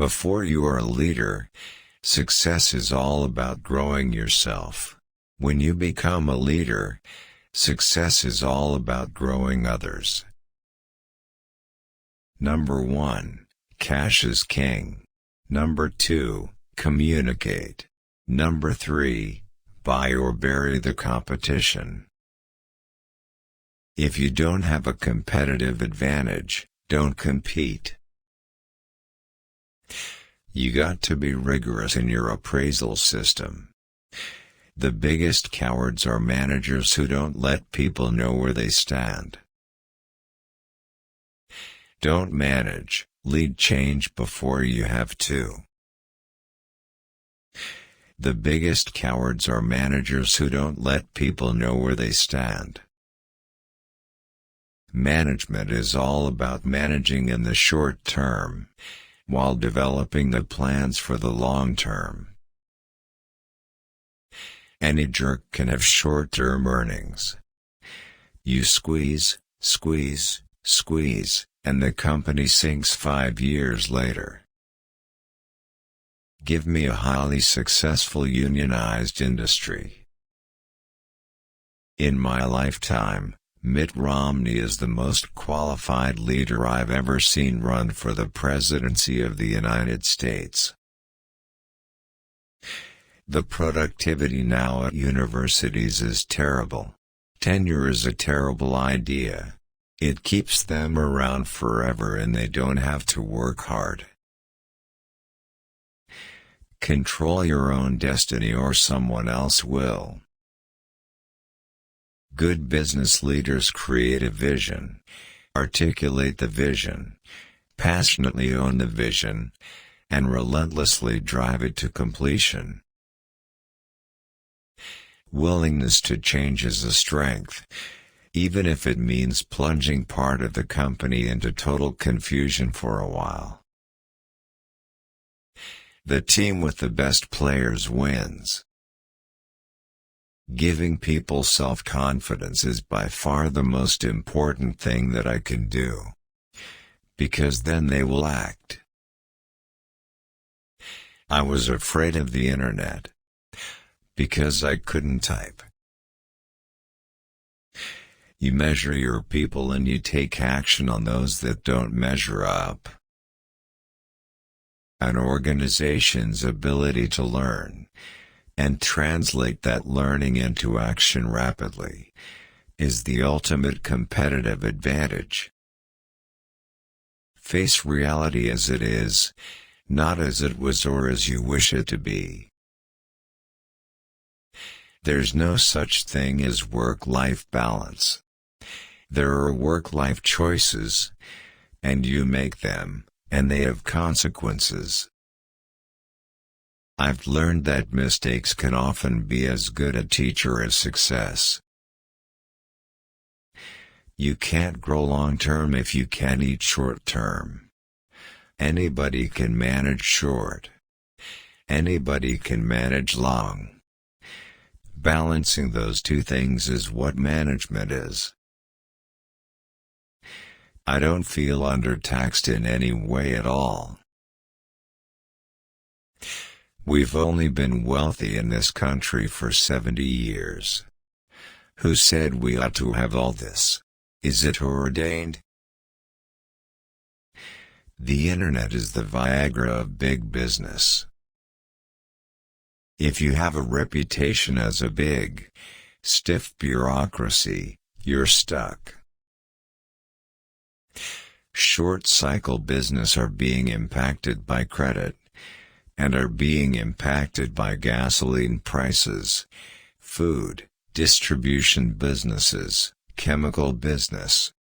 Before you are a leader, success is all about growing yourself. When you become a leader, success is all about growing others. Number 1. Cash is king. Number 2. Communicate. Number 3. Buy or bury the competition. If you don't have a competitive advantage, don't compete. You got to be rigorous in your appraisal system. The biggest cowards are managers who don't let people know where they stand. Don't manage, lead change before you have to. The biggest cowards are managers who don't let people know where they stand. Management is all about managing in the short term, while developing the plans for the long term. Any jerk can have short-term earnings. You squeeze, squeeze, squeeze, and the company sinks 5 years later. Give me a highly successful unionized industry. In my lifetime, Mitt Romney is the most qualified leader I've ever seen run for the presidency of the United States. The productivity now at universities is terrible. Tenure is a terrible idea. It keeps them around forever and they don't have to work hard. Control your own destiny or someone else will. Good business leaders create a vision, articulate the vision, passionately own the vision, and relentlessly drive it to completion. Willingness to change is a strength, even if it means plunging part of the company into total confusion for a while. The team with the best players wins. Giving people self-confidence is by far the most important thing that I can do, because then they will act. I was afraid of the internet, because I couldn't type. You measure your people and you take action on those that don't measure up. An organization's ability to learn, and translate that learning into action rapidly, is the ultimate competitive advantage. Face reality as it is, not as it was or as you wish it to be. There's no such thing as work-life balance. There are work-life choices, and you make them, and they have consequences. I've learned that mistakes can often be as good a teacher as success. You can't grow long-term if you can't eat short-term. Anybody can manage short. Anybody can manage long. Balancing those two things is what management is. I don't feel undertaxed in any way at all. We've only been wealthy in this country for 70 years. Who said we ought to have all this? Is it ordained? The internet is the Viagra of big business. If you have a reputation as a big, stiff bureaucracy, you're stuck. Short-cycle business are being impacted by credit, and are being impacted by gasoline prices, food, distribution businesses, chemical business,